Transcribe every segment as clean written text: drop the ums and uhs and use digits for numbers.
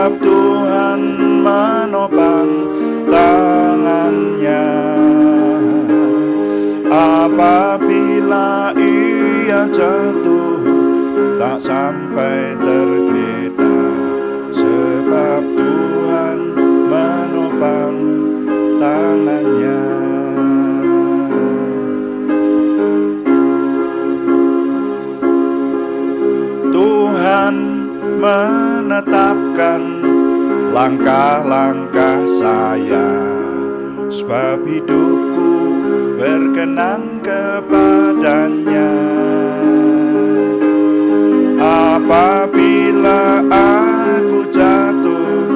sebab Tuhan menopang tangannya. Apabila ia jatuh, tak sampai tergeletak, sebab Tuhan menopang tangannya. Tuhan menetapkan langkah-langkah saya, sebab hidupku berkenan kepadanya. Apabila aku jatuh,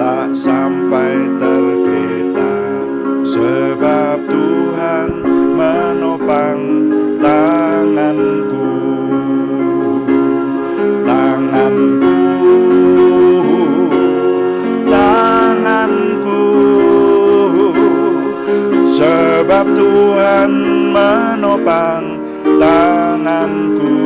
tak sampai tergeletak, sebab Tuhan menopang tanganku. Sebab Tuhan menopang tanganku.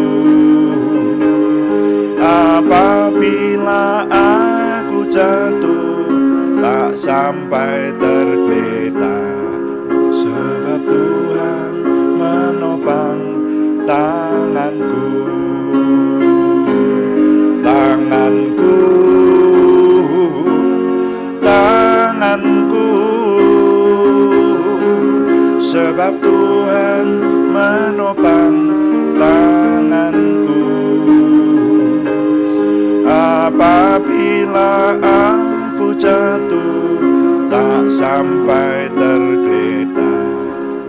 Apabila aku jatuh, tak sampai tergeletak, sebab Tuhan menopang tanganku. Sebab Tuhan menopang tanganku. Apabila aku jatuh, tak sampai tergeletak,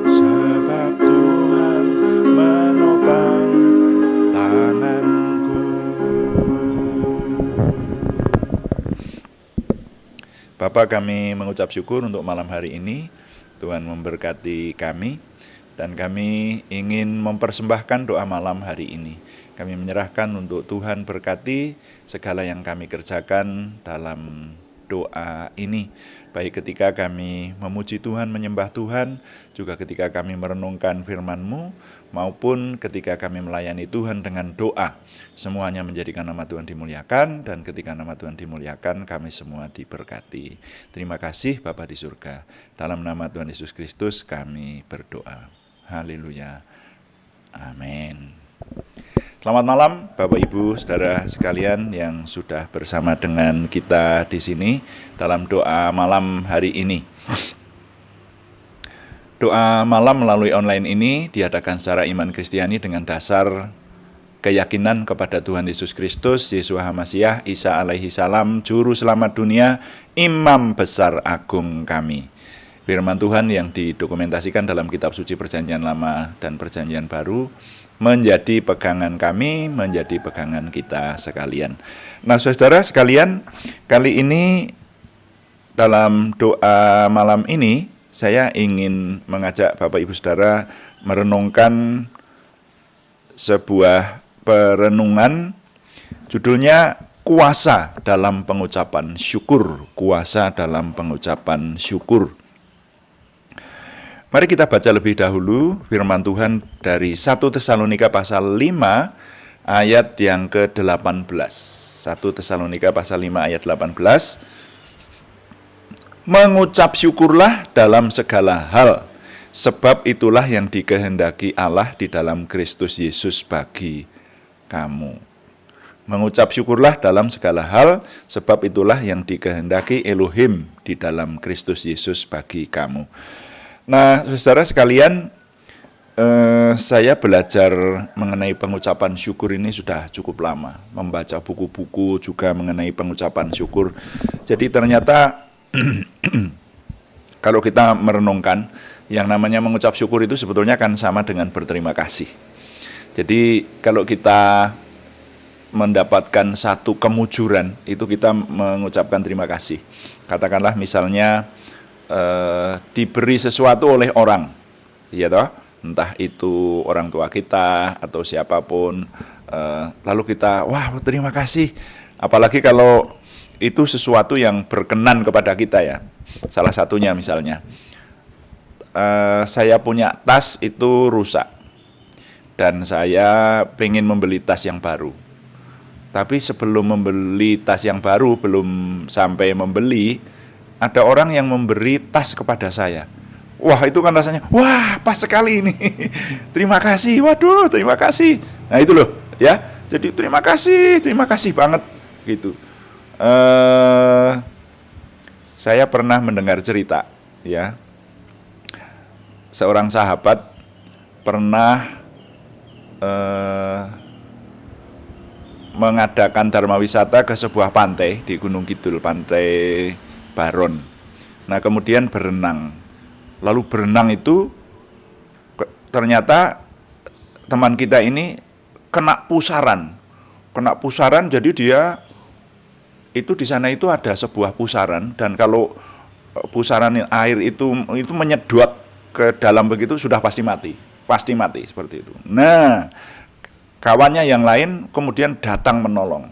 sebab Tuhan menopang tanganku. Bapa, kami mengucap syukur untuk malam hari ini. Tuhan memberkati kami, dan kami ingin mempersembahkan doa malam hari ini. Kami menyerahkan untuk Tuhan berkati segala yang kami kerjakan dalam doa ini. Baik ketika kami memuji Tuhan, menyembah Tuhan, juga ketika kami merenungkan firman-Mu, maupun ketika kami melayani Tuhan dengan doa. Semuanya menjadikan nama Tuhan dimuliakan, dan ketika nama Tuhan dimuliakan, kami semua diberkati. Terima kasih Bapa di surga. Dalam nama Tuhan Yesus Kristus kami berdoa. Haleluya. Amin. Selamat malam Bapak Ibu Saudara sekalian yang sudah bersama dengan kita di sini dalam doa malam hari ini. Doa malam melalui online ini diadakan secara iman Kristiani dengan dasar keyakinan kepada Tuhan Yesus Kristus, Yeshua HaMasyiah, Isa alaihi salam, Juru Selamat dunia, Imam besar agung kami. Firman Tuhan yang didokumentasikan dalam kitab suci Perjanjian Lama dan Perjanjian Baru menjadi pegangan kami, menjadi pegangan kita sekalian. Nah, saudara sekalian, kali ini dalam doa malam ini saya ingin mengajak Bapak Ibu Saudara merenungkan sebuah perenungan, judulnya kuasa dalam pengucapan syukur. Kuasa dalam pengucapan syukur. Mari kita baca lebih dahulu firman Tuhan dari 1 Tesalonika pasal 5 ayat yang ke-18. 1 Tesalonika pasal 5 ayat 18. Mengucap syukurlah dalam segala hal, sebab itulah yang dikehendaki Allah di dalam Kristus Yesus bagi kamu. Mengucap syukurlah dalam segala hal, sebab itulah yang dikehendaki Elohim di dalam Kristus Yesus bagi kamu. Nah, saudara sekalian, saya belajar mengenai pengucapan syukur ini sudah cukup lama. Membaca buku-buku juga mengenai pengucapan syukur. Jadi ternyata kalau kita merenungkan, yang namanya mengucap syukur itu sebetulnya kan sama dengan berterima kasih. Jadi kalau kita mendapatkan satu kemujuran, itu kita mengucapkan terima kasih. Katakanlah misalnya diberi sesuatu oleh orang, ya toh, entah itu orang tua kita atau siapapun, lalu kita wah terima kasih, apalagi kalau itu sesuatu yang berkenan kepada kita ya. Salah satunya misalnya, saya punya tas itu rusak dan saya pengen membeli tas yang baru. Tapi sebelum membeli tas yang baru, belum sampai membeli, ada orang yang memberi tas kepada saya. Wah, itu kan rasanya, wah, pas sekali ini. Terima kasih, waduh, terima kasih. Nah, itu loh, ya. Jadi terima kasih banget gitu. Saya pernah mendengar cerita, ya. Seorang sahabat pernah mengadakan dharma wisata ke sebuah pantai di Gunung Kidul, Pantai Baron. Nah, kemudian berenang. Lalu berenang itu ternyata teman kita ini kena pusaran. Jadi dia itu di sana itu ada sebuah pusaran, dan kalau pusaran air itu menyedot ke dalam begitu sudah pasti mati seperti itu. Nah, kawannya yang lain kemudian datang menolong,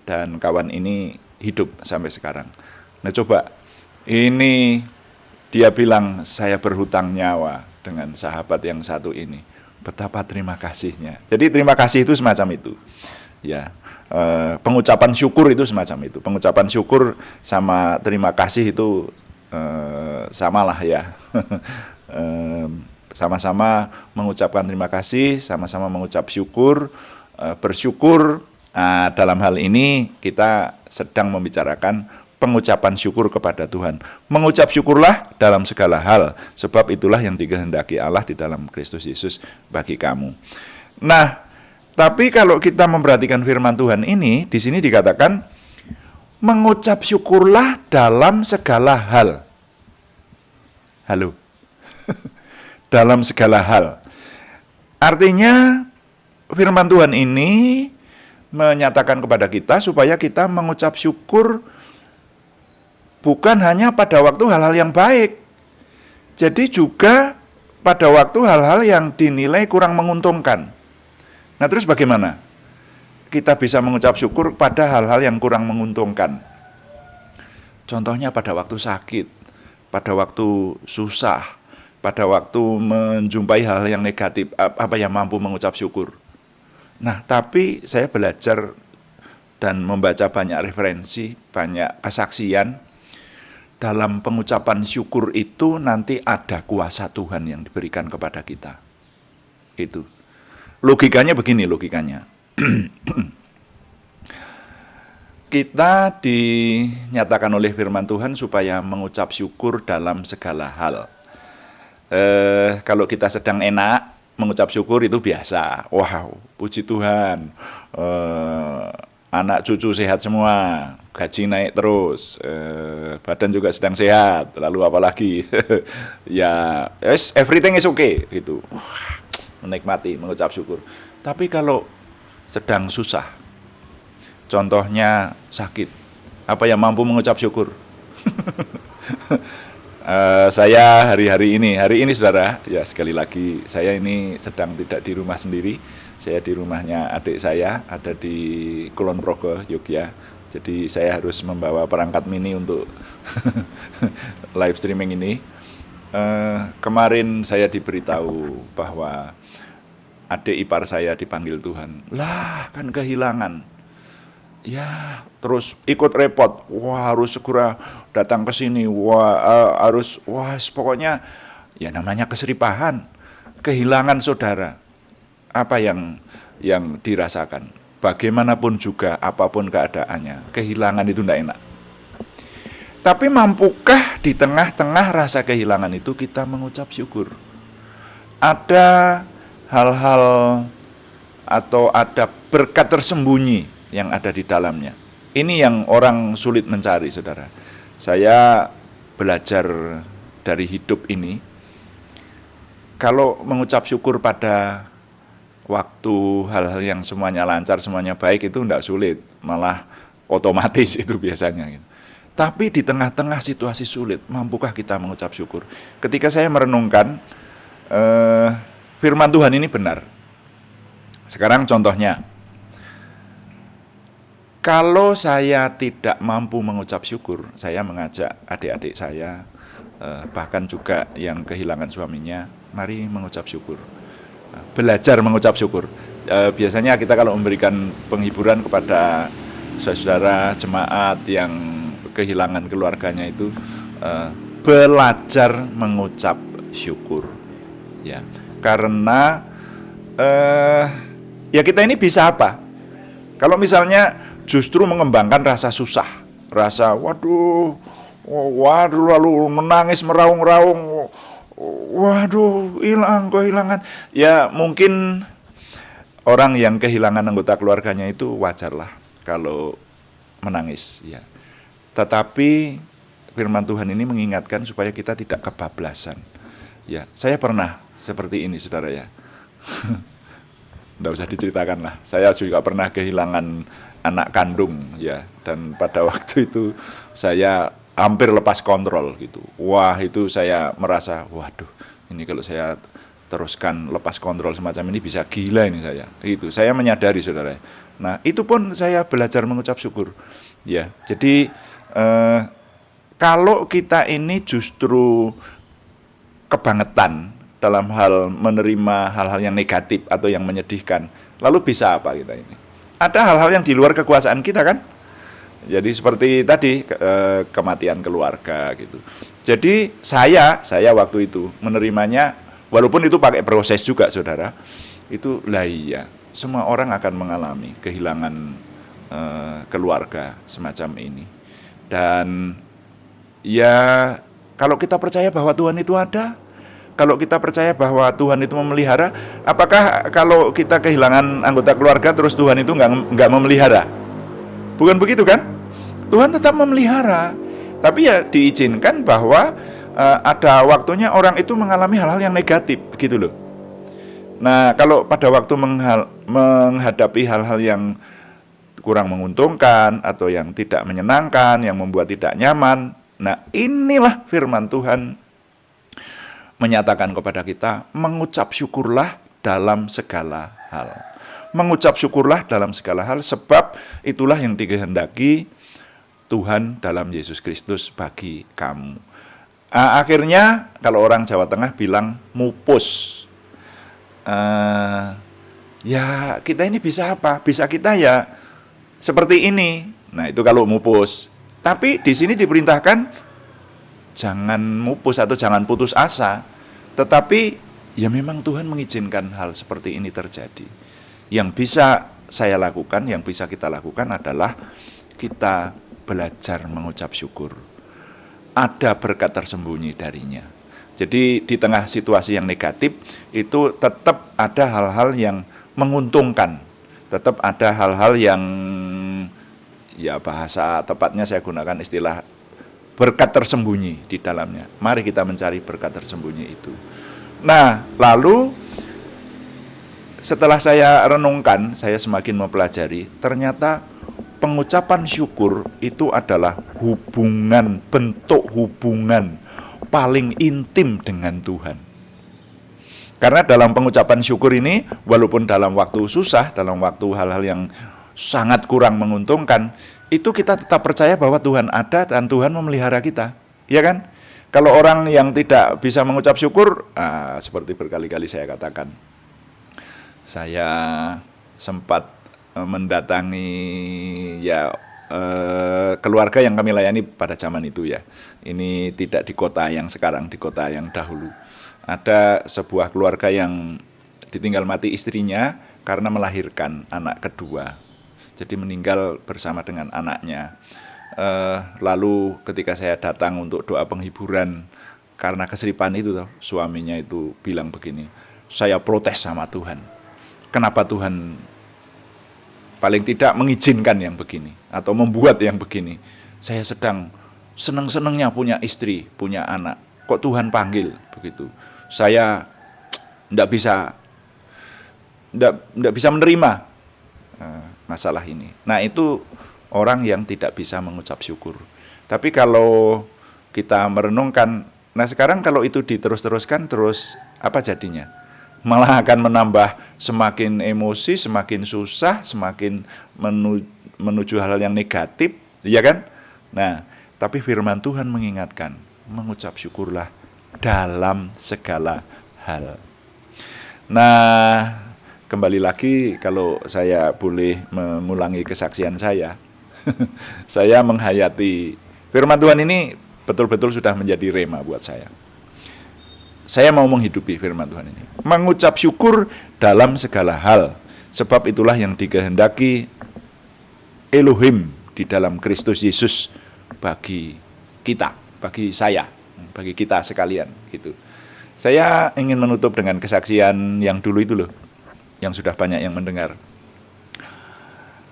dan kawan ini hidup sampai sekarang. Nah, coba ini dia bilang, saya berhutang nyawa dengan sahabat yang satu ini. Betapa terima kasihnya. Jadi terima kasih itu semacam itu, ya. Pengucapan syukur itu semacam itu. Pengucapan syukur sama terima kasih itu samalah, ya. Sama-sama mengucapkan terima kasih, sama-sama mengucap syukur, bersyukur. Dalam hal ini kita sedang membicarakan pengucapan syukur kepada Tuhan. Mengucap syukurlah dalam segala hal, sebab itulah yang dikehendaki Allah di dalam Kristus Yesus bagi kamu. Nah, tapi kalau kita memperhatikan firman Tuhan ini, di sini dikatakan mengucap syukurlah dalam segala hal. Halo. Dalam segala hal. Artinya firman Tuhan ini menyatakan kepada kita supaya kita mengucap syukur bukan hanya pada waktu hal-hal yang baik, jadi juga pada waktu hal-hal yang dinilai kurang menguntungkan. Nah, terus bagaimana kita bisa mengucap syukur pada hal-hal yang kurang menguntungkan? Contohnya pada waktu sakit, pada waktu susah, pada waktu menjumpai hal-hal yang negatif, apa yang mampu mengucap syukur. Nah, tapi saya belajar dan membaca banyak referensi, banyak kesaksian. Dalam pengucapan syukur itu nanti ada kuasa Tuhan yang diberikan kepada kita. Itu. Logikanya begini, logikanya. Kita dinyatakan oleh firman Tuhan supaya mengucap syukur dalam segala hal. Kalau kita sedang enak, mengucap syukur itu biasa. Wow, puji Tuhan. Anak cucu sehat semua, gaji naik terus, badan juga sedang sehat, lalu apalagi ya everything is okay gitu. Menikmati, mengucap syukur. Tapi kalau sedang susah, contohnya sakit, apa yang mampu mengucap syukur? Saya hari ini saudara, ya sekali lagi saya ini sedang tidak di rumah sendiri. Saya di rumahnya adik saya, ada di Kulon Progo, Yogyakarta. Jadi saya harus membawa perangkat mini untuk live streaming ini. Kemarin saya diberitahu bahwa adik ipar saya dipanggil Tuhan. Lah, kan kehilangan. Ya, terus ikut repot. Wah, harus segera datang ke sini. Pokoknya ya namanya keseripahan. Kehilangan saudara. Apa yang dirasakan? Bagaimanapun juga, apapun keadaannya, kehilangan itu tidak enak. Tapi mampukah di tengah-tengah rasa kehilangan itu kita mengucap syukur? Ada hal-hal atau ada berkat tersembunyi yang ada di dalamnya. Ini yang orang sulit mencari, saudara. Saya belajar dari hidup ini. Kalau mengucap syukur pada waktu hal-hal yang semuanya lancar, semuanya baik, itu tidak sulit, malah otomatis itu biasanya. Tapi di tengah-tengah situasi sulit, mampukah kita mengucap syukur? Ketika saya merenungkan, firman Tuhan ini benar. Sekarang contohnya, kalau saya tidak mampu mengucap syukur, saya mengajak adik-adik saya, bahkan juga yang kehilangan suaminya, mari mengucap syukur. Belajar mengucap syukur. Biasanya kita kalau memberikan penghiburan kepada saudara jemaat yang kehilangan keluarganya itu, belajar mengucap syukur, ya. Karena ya kita ini bisa apa? Kalau misalnya justru mengembangkan rasa susah, rasa waduh lalu menangis meraung-raung, waduh hilang kehilangan, ya mungkin orang yang kehilangan anggota keluarganya itu wajarlah kalau menangis, ya. Tetapi firman Tuhan ini mengingatkan supaya kita tidak kebablasan. Ya, saya pernah seperti ini, saudara, ya. Nggak usah diceritakan lah. Saya juga pernah kehilangan anak kandung, ya. Dan pada waktu itu saya hampir lepas kontrol gitu. Wah, itu saya merasa, waduh, ini kalau saya teruskan lepas kontrol semacam ini bisa gila ini saya. Itu saya menyadari, saudara. Nah, itu pun saya belajar mengucap syukur. Ya, jadi kalau kita ini justru kebangetan dalam hal menerima hal-hal yang negatif atau yang menyedihkan, lalu bisa apa kita ini? Ada hal-hal yang di luar kekuasaan kita kan? Jadi seperti tadi kematian keluarga gitu. Jadi saya waktu itu menerimanya, walaupun itu pakai proses juga, saudara. Itu lah iya, semua orang akan mengalami kehilangan keluarga semacam ini. Dan ya kalau kita percaya bahwa Tuhan itu ada, kalau kita percaya bahwa Tuhan itu memelihara, apakah kalau kita kehilangan anggota keluarga terus Tuhan itu nggak memelihara? Bukan begitu kan? Tuhan tetap memelihara, tapi ya diizinkan bahwa ada waktunya orang itu mengalami hal-hal yang negatif, gitu loh. Nah, kalau pada waktu menghadapi hal-hal yang kurang menguntungkan atau yang tidak menyenangkan, yang membuat tidak nyaman, nah inilah firman Tuhan menyatakan kepada kita, mengucap syukurlah dalam segala hal. Mengucap syukurlah dalam segala hal, sebab itulah yang dikehendaki Tuhan dalam Yesus Kristus bagi kamu. Akhirnya kalau orang Jawa Tengah bilang mupus. Ya kita ini bisa apa? Bisa kita ya seperti ini. Nah itu kalau mupus. Tapi di sini diperintahkan jangan mupus atau jangan putus asa. Tetapi ya memang Tuhan mengizinkan hal seperti ini terjadi. Yang bisa saya lakukan, yang bisa kita lakukan adalah kita belajar mengucap syukur. Ada berkat tersembunyi darinya. Jadi di tengah situasi yang negatif itu tetap ada hal-hal yang menguntungkan. Tetap ada hal-hal yang, ya bahasa tepatnya saya gunakan istilah berkat tersembunyi di dalamnya. Mari kita mencari berkat tersembunyi itu. Nah, lalu setelah saya renungkan, saya semakin mempelajari, ternyata pengucapan syukur itu adalah hubungan, bentuk hubungan paling intim dengan Tuhan. Karena dalam pengucapan syukur ini, walaupun dalam waktu susah, dalam waktu hal-hal yang sangat kurang menguntungkan, itu kita tetap percaya bahwa Tuhan ada dan Tuhan memelihara kita, ya kan? Kalau orang yang tidak bisa mengucap syukur, seperti berkali-kali saya katakan, saya sempat mendatangi ya keluarga yang kami layani pada zaman itu, ya. Ini tidak di kota yang sekarang, di kota yang dahulu. Ada sebuah keluarga yang ditinggal mati istrinya karena melahirkan anak kedua. Jadi meninggal bersama dengan anaknya. Lalu ketika saya datang untuk doa penghiburan karena keseripan itu, suaminya itu bilang begini, saya protes sama Tuhan. Kenapa Tuhan paling tidak mengizinkan yang begini atau membuat yang begini? Saya sedang seneng-senengnya punya istri, punya anak. Kok Tuhan panggil begitu? Saya tidak bisa menerima masalah ini. Nah itu orang yang tidak bisa mengucap syukur. Tapi kalau kita merenungkan, nah sekarang kalau itu diterus-teruskan, terus apa jadinya? Malah akan menambah semakin emosi, semakin susah, semakin menuju hal-hal yang negatif, ya kan? Nah, tapi firman Tuhan mengingatkan, mengucap syukurlah dalam segala hal. Nah, kembali lagi kalau saya boleh mengulangi kesaksian saya, saya menghayati firman Tuhan ini betul-betul sudah menjadi rema buat saya. Saya mau menghidupi firman Tuhan ini. Mengucap syukur dalam segala hal. Sebab itulah yang dikehendaki Elohim di dalam Kristus Yesus bagi kita, bagi saya, bagi kita sekalian. Gitu. Saya ingin menutup dengan kesaksian yang dulu itu loh, yang sudah banyak yang mendengar.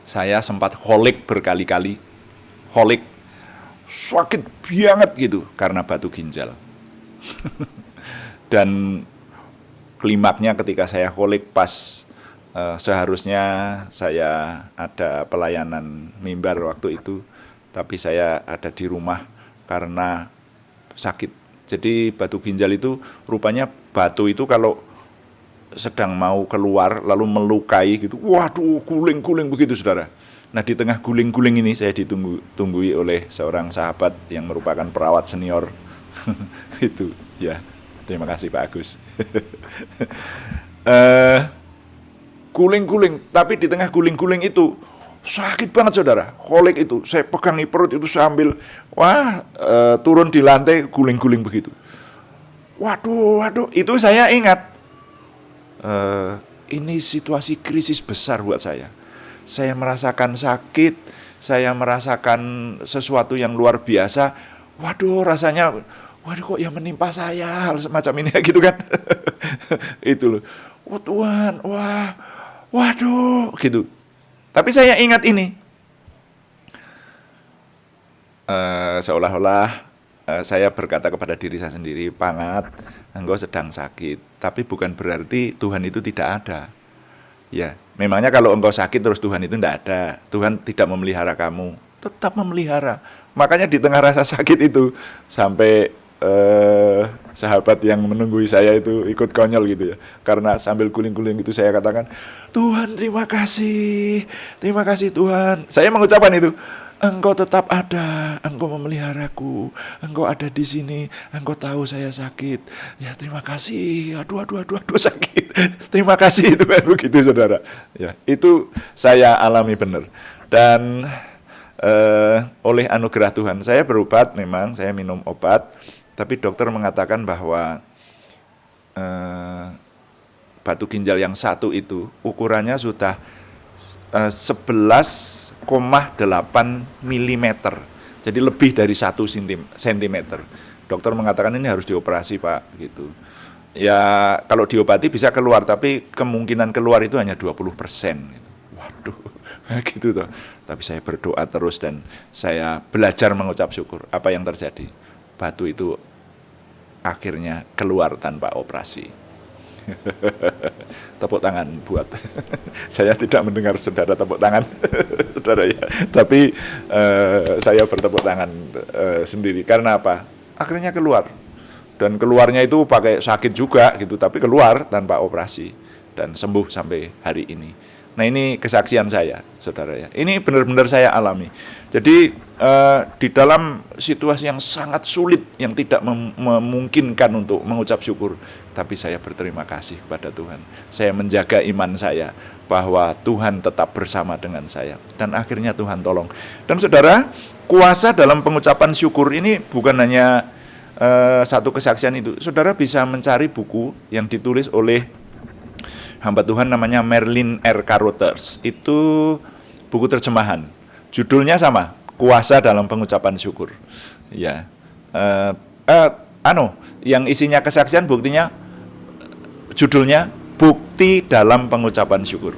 Saya sempat holik berkali-kali, holik, sakit banget gitu karena batu ginjal. Dan klimaknya ketika saya holik pas seharusnya saya ada pelayanan mimbar waktu itu, tapi saya ada di rumah karena sakit. Jadi batu ginjal itu rupanya batu itu kalau sedang mau keluar lalu melukai gitu, waduh guling-guling begitu saudara. Nah di tengah guling-guling ini saya ditunggui oleh seorang sahabat yang merupakan perawat senior itu ya. Terima kasih Pak Agus. Guling-guling, tapi di tengah guling-guling itu sakit banget saudara. Holik itu, saya pegangi perut itu sambil turun di lantai guling-guling begitu. Waduh, itu saya ingat. Ini situasi krisis besar buat saya. Saya merasakan sakit, saya merasakan sesuatu yang luar biasa. Waduh, rasanya, waduh kok yang menimpa saya hal semacam ini gitu kan. Itu loh. Oh Tuhan, waduh, gitu. Tapi saya ingat ini. Seolah-olah saya berkata kepada diri saya sendiri, Pangat, engkau sedang sakit. Tapi bukan berarti Tuhan itu tidak ada. Ya, memangnya kalau engkau sakit terus Tuhan itu tidak ada. Tuhan tidak memelihara kamu, tetap memelihara. Makanya di tengah rasa sakit itu sampai sahabat yang menunggui saya itu ikut konyol gitu ya. Karena sambil guling-guling itu saya katakan, Tuhan terima kasih Tuhan. Saya mengucapkan itu, Engkau tetap ada, Engkau memeliharaku, Engkau ada di sini, Engkau tahu saya sakit. Ya terima kasih, aduh sakit. Terima kasih Tuhan, begitu saudara. Ya itu saya alami benar. Dan oleh anugerah Tuhan, saya berobat memang, saya minum obat. Tapi dokter mengatakan bahwa batu ginjal yang satu itu ukurannya sudah 11,8 mm. Jadi lebih dari 1 cm. Dokter mengatakan ini harus dioperasi Pak gitu. Ya kalau diobati bisa keluar, tapi kemungkinan keluar itu hanya 20%. Gitu. Waduh, gitu toh. Tapi saya berdoa terus dan saya belajar mengucap syukur. Apa yang terjadi? Batu itu akhirnya keluar tanpa operasi. Tepuk tangan buat saya tidak mendengar saudara tepuk tangan saudara ya, tapi saya bertepuk tangan sendiri. Karena apa? Akhirnya keluar, dan keluarnya itu pakai sakit juga gitu, tapi keluar tanpa operasi dan sembuh sampai hari ini. Nah ini kesaksian saya, saudara ya. Ini benar-benar saya alami. Jadi di dalam situasi yang sangat sulit, yang tidak memungkinkan untuk mengucap syukur, tapi saya berterima kasih kepada Tuhan. Saya menjaga iman saya bahwa Tuhan tetap bersama dengan saya. Dan akhirnya Tuhan tolong. Dan saudara, kuasa dalam pengucapan syukur ini bukan hanya satu kesaksian itu. Saudara bisa mencari buku yang ditulis oleh hamba Tuhan namanya Merlin R. Carothers. Itu buku terjemahan. Judulnya sama, Kuasa dalam Pengucapan Syukur. Ya, yang isinya kesaksian, buktinya, judulnya Bukti dalam Pengucapan Syukur.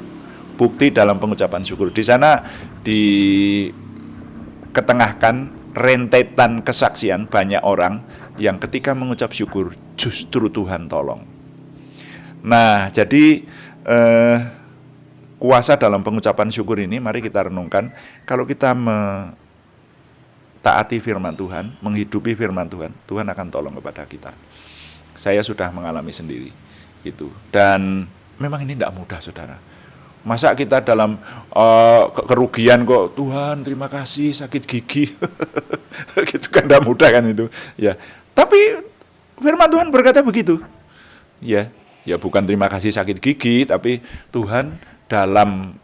Bukti dalam pengucapan syukur. Di sana diketengahkan rentetan kesaksian banyak orang yang ketika mengucap syukur justru Tuhan tolong. Nah, jadi kuasa dalam pengucapan syukur ini mari kita renungkan. Kalau kita taati firman Tuhan, menghidupi firman Tuhan, Tuhan akan tolong kepada kita. Saya sudah mengalami sendiri gitu. Dan memang ini tidak mudah, saudara. Masa kita dalam kerugian kok, Tuhan terima kasih sakit gigi. Gitu kan tidak mudah kan itu. Ya. Tapi firman Tuhan berkata begitu. Ya. Ya bukan terima kasih sakit gigi, tapi Tuhan dalam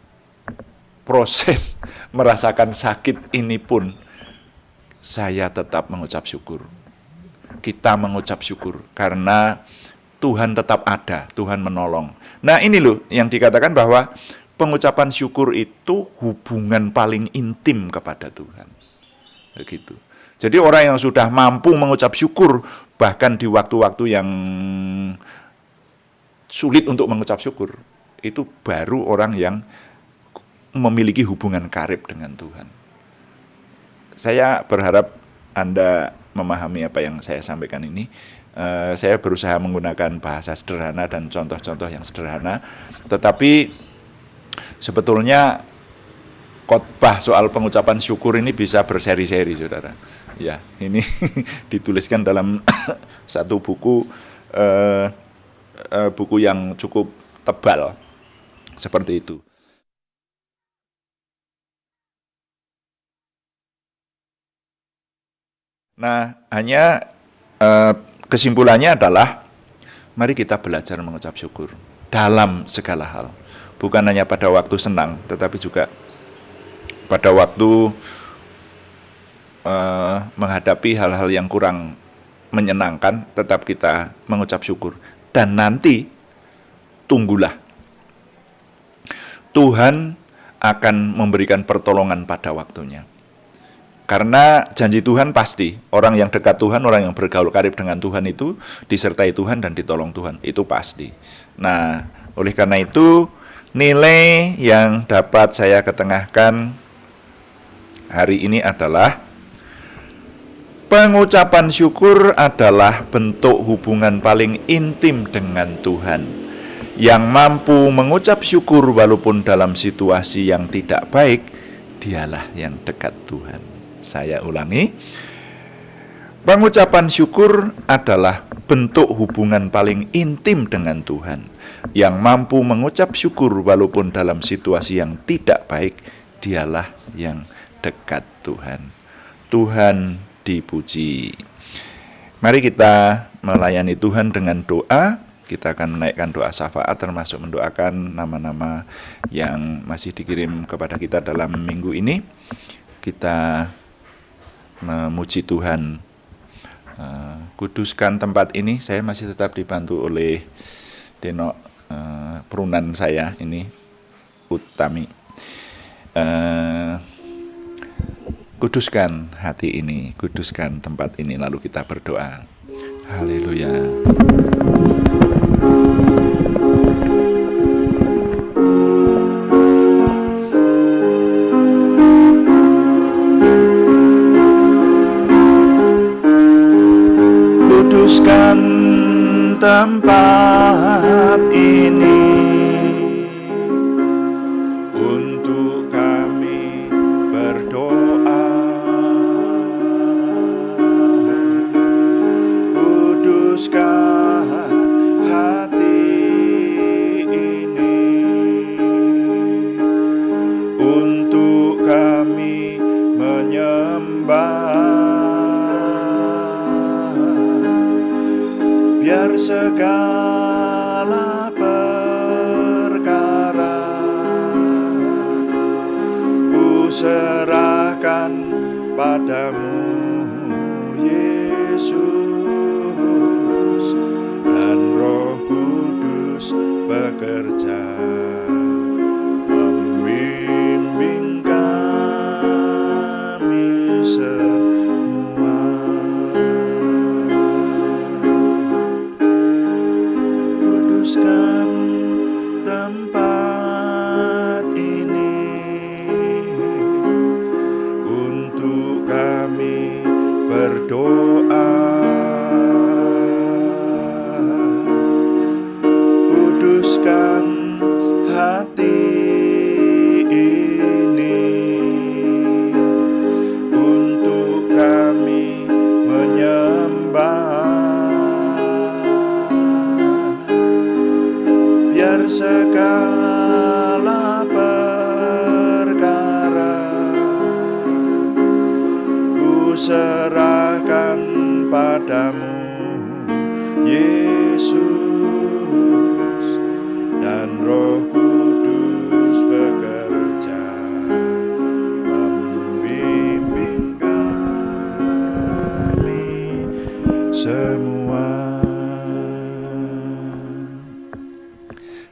proses merasakan sakit ini pun saya tetap mengucap syukur. Kita mengucap syukur karena Tuhan tetap ada, Tuhan menolong. Nah ini loh yang dikatakan bahwa pengucapan syukur itu hubungan paling intim kepada Tuhan. Begitu. Jadi orang yang sudah mampu mengucap syukur bahkan di waktu-waktu yang sulit untuk mengucap syukur, itu baru orang yang memiliki hubungan karib dengan Tuhan. Saya berharap Anda memahami apa yang saya sampaikan ini. Saya berusaha menggunakan bahasa sederhana dan contoh-contoh yang sederhana, tetapi sebetulnya khotbah soal pengucapan syukur ini bisa berseri-seri, saudara. Ya, ini dituliskan dalam satu buku yang cukup tebal seperti itu. Nah, hanya kesimpulannya adalah mari kita belajar mengucap syukur dalam segala hal. Bukan hanya pada waktu senang, tetapi juga pada waktu menghadapi hal-hal yang kurang menyenangkan, tetap kita mengucap syukur. Dan nanti tunggulah, Tuhan akan memberikan pertolongan pada waktunya. Karena janji Tuhan pasti, orang yang dekat Tuhan, orang yang bergaul karib dengan Tuhan itu disertai Tuhan dan ditolong Tuhan, itu pasti. Nah, oleh karena itu nilai yang dapat saya ketengahkan hari ini adalah pengucapan syukur adalah bentuk hubungan paling intim dengan Tuhan. Yang mampu mengucap syukur walaupun dalam situasi yang tidak baik, dialah yang dekat Tuhan. Saya ulangi, pengucapan syukur adalah bentuk hubungan paling intim dengan Tuhan. Yang mampu mengucap syukur walaupun dalam situasi yang tidak baik, dialah yang dekat Tuhan. Tuhan dipuji. Mari kita melayani Tuhan dengan doa. Kita akan menaikkan doa syafaat, termasuk mendoakan nama-nama yang masih dikirim kepada kita dalam minggu ini. Kita memuji Tuhan. Kuduskan tempat ini. Saya masih tetap dibantu oleh Denok perunan saya ini, Utami. Kuduskan hati ini, kuduskan tempat ini, lalu kita berdoa. Haleluya. Kuduskan tempat ini untuk kami berdoa. Kuduskan hati ini untuk kami menyembah. Biar segala perkara ku serahkan padamu, Yesus, dan Roh Kudus bekerja membimbing kami semua. Kuduskan tempat ini untuk kami berdoa. Kuduskan hati ini untuk kami menyembah. Biar segala perkara ku serahkan padamu, Yesus,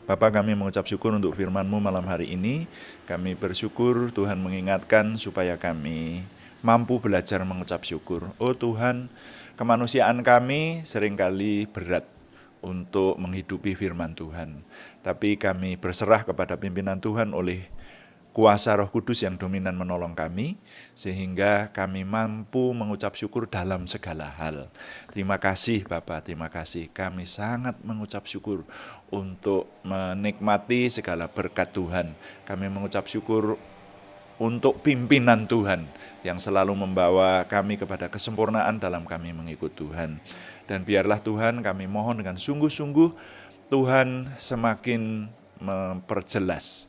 Bapa, kami mengucap syukur untuk firman-Mu malam hari ini. Kami bersyukur Tuhan mengingatkan supaya kami mampu belajar mengucap syukur. Oh Tuhan, kemanusiaan kami seringkali berat untuk menghidupi firman Tuhan. Tapi kami berserah kepada pimpinan Tuhan oleh kuasa Roh Kudus yang dominan menolong kami, sehingga kami mampu mengucap syukur dalam segala hal. Terima kasih Bapa, terima kasih. Kami sangat mengucap syukur untuk menikmati segala berkat Tuhan. Kami mengucap syukur untuk pimpinan Tuhan yang selalu membawa kami kepada kesempurnaan dalam kami mengikut Tuhan. Dan biarlah Tuhan, kami mohon dengan sungguh-sungguh Tuhan semakin memperjelas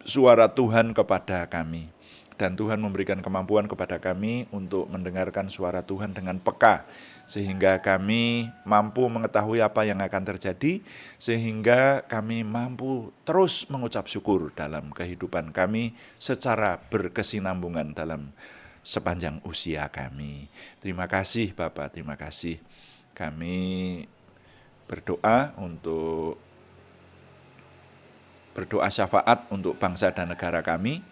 suara Tuhan kepada kami. Dan Tuhan memberikan kemampuan kepada kami untuk mendengarkan suara Tuhan dengan peka, sehingga kami mampu mengetahui apa yang akan terjadi, sehingga kami mampu terus mengucap syukur dalam kehidupan kami secara berkesinambungan dalam sepanjang usia kami. Terima kasih Bapak, terima kasih. Kami berdoa syafaat untuk bangsa dan negara kami.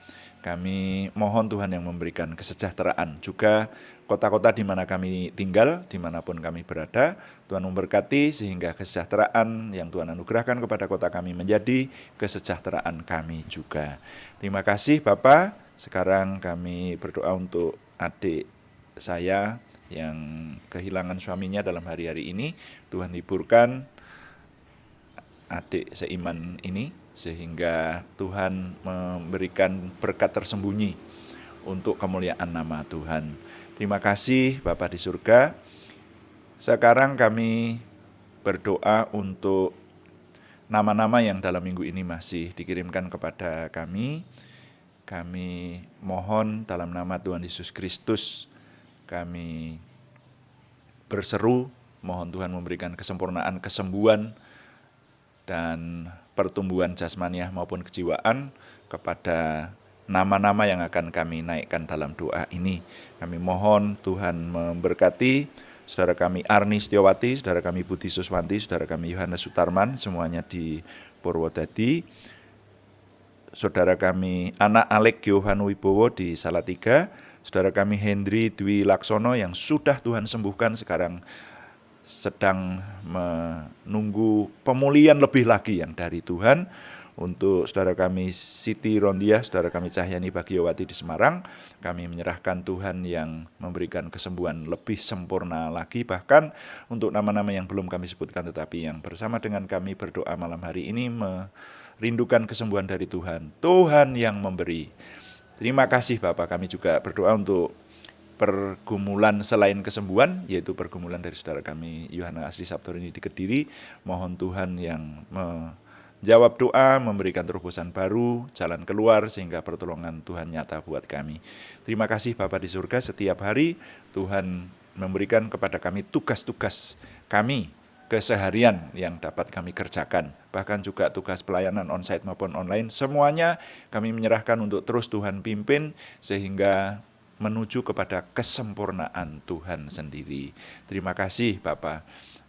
Kami mohon Tuhan yang memberikan kesejahteraan juga kota-kota di mana kami tinggal, dimanapun kami berada. Tuhan memberkati sehingga kesejahteraan yang Tuhan anugerahkan kepada kota kami menjadi kesejahteraan kami juga. Terima kasih Bapak. Sekarang kami berdoa untuk adik saya yang kehilangan suaminya dalam hari-hari ini. Tuhan hiburkan adik seiman ini, sehingga Tuhan memberikan berkat tersembunyi untuk kemuliaan nama Tuhan. Terima kasih Bapa di surga. Sekarang kami berdoa untuk nama-nama yang dalam minggu ini masih dikirimkan kepada kami. Kami mohon dalam nama Tuhan Yesus Kristus, kami berseru, mohon Tuhan memberikan kesempurnaan, kesembuhan, dan pertumbuhan jasmaniah maupun kejiwaan kepada nama-nama yang akan kami naikkan dalam doa ini. Kami mohon Tuhan memberkati saudara kami Arni Setiawati, saudara kami Budi Suswanti, saudara kami Yohanes Sutarman, semuanya di Purwodadi, saudara kami anak Alek Yohan Wibowo di Salatiga, saudara kami Hendri Dwi Laksono yang sudah Tuhan sembuhkan, sekarang sedang menunggu pemulihan lebih lagi yang dari Tuhan. Untuk saudara kami Siti Rondiah, saudara kami Cahyani Bagiawati di Semarang, kami menyerahkan Tuhan yang memberikan kesembuhan lebih sempurna lagi. Bahkan untuk nama-nama yang belum kami sebutkan tetapi yang bersama dengan kami berdoa malam hari ini merindukan kesembuhan dari Tuhan, Tuhan yang memberi. Terima kasih Bapak. Kami juga berdoa untuk pergumulan selain kesembuhan, yaitu pergumulan dari saudara kami Yohana Asli Sabtorini di Kediri. Mohon Tuhan yang menjawab doa, memberikan terobosan baru, jalan keluar, sehingga pertolongan Tuhan nyata buat kami. Terima kasih Bapa di surga. Setiap hari Tuhan memberikan kepada kami tugas-tugas kami keseharian yang dapat kami kerjakan, bahkan juga tugas pelayanan onsite maupun online, semuanya kami menyerahkan untuk terus Tuhan pimpin sehingga menuju kepada kesempurnaan Tuhan sendiri. Terima kasih Bapak.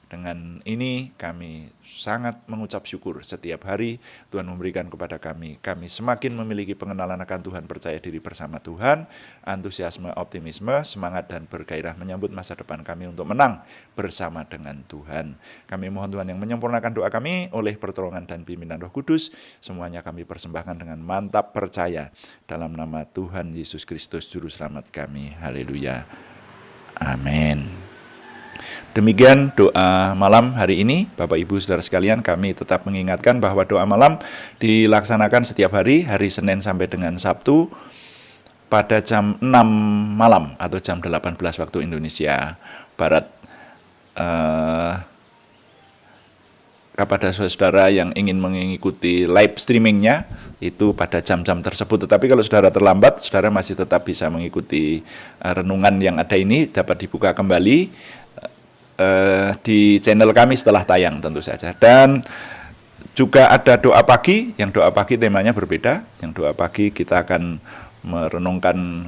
Dengan ini kami sangat mengucap syukur setiap hari Tuhan memberikan kepada kami. Kami semakin memiliki pengenalan akan Tuhan, percaya diri bersama Tuhan, antusiasme, optimisme, semangat dan bergairah menyambut masa depan kami untuk menang bersama dengan Tuhan. Kami mohon Tuhan yang menyempurnakan doa kami oleh pertolongan dan pimpinan Roh Kudus. Semuanya kami persembahkan dengan mantap percaya dalam nama Tuhan Yesus Kristus Juru Selamat kami. Haleluya. Amin. Demikian doa malam hari ini. Bapak Ibu Saudara sekalian, kami tetap mengingatkan bahwa doa malam dilaksanakan setiap hari Senin sampai dengan Sabtu pada jam 6 malam atau jam 18 waktu Indonesia Barat. Kepada saudara yang ingin mengikuti live streamingnya itu pada jam-jam tersebut. Tetapi kalau saudara terlambat, saudara masih tetap bisa mengikuti renungan yang ada ini, dapat dibuka kembali di channel kami setelah tayang tentu saja. Dan juga ada doa pagi, yang doa pagi temanya berbeda. Yang doa pagi kita akan merenungkan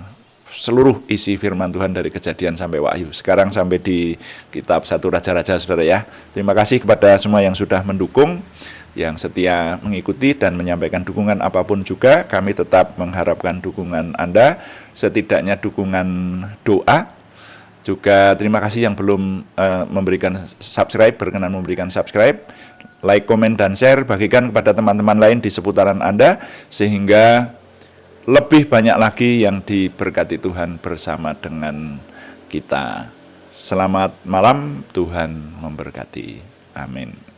seluruh isi firman Tuhan dari Kejadian sampai Wahyu. Sekarang sampai di kitab 1 Raja-Raja, saudara ya. Terima kasih kepada semua yang sudah mendukung, yang setia mengikuti dan menyampaikan dukungan apapun juga. Kami tetap mengharapkan dukungan Anda, setidaknya dukungan doa. Juga terima kasih yang belum memberikan subscribe, berkenan memberikan subscribe, like, komen, dan share, bagikan kepada teman-teman lain di seputaran Anda, sehingga lebih banyak lagi yang diberkati Tuhan bersama dengan kita. Selamat malam, Tuhan memberkati. Amin.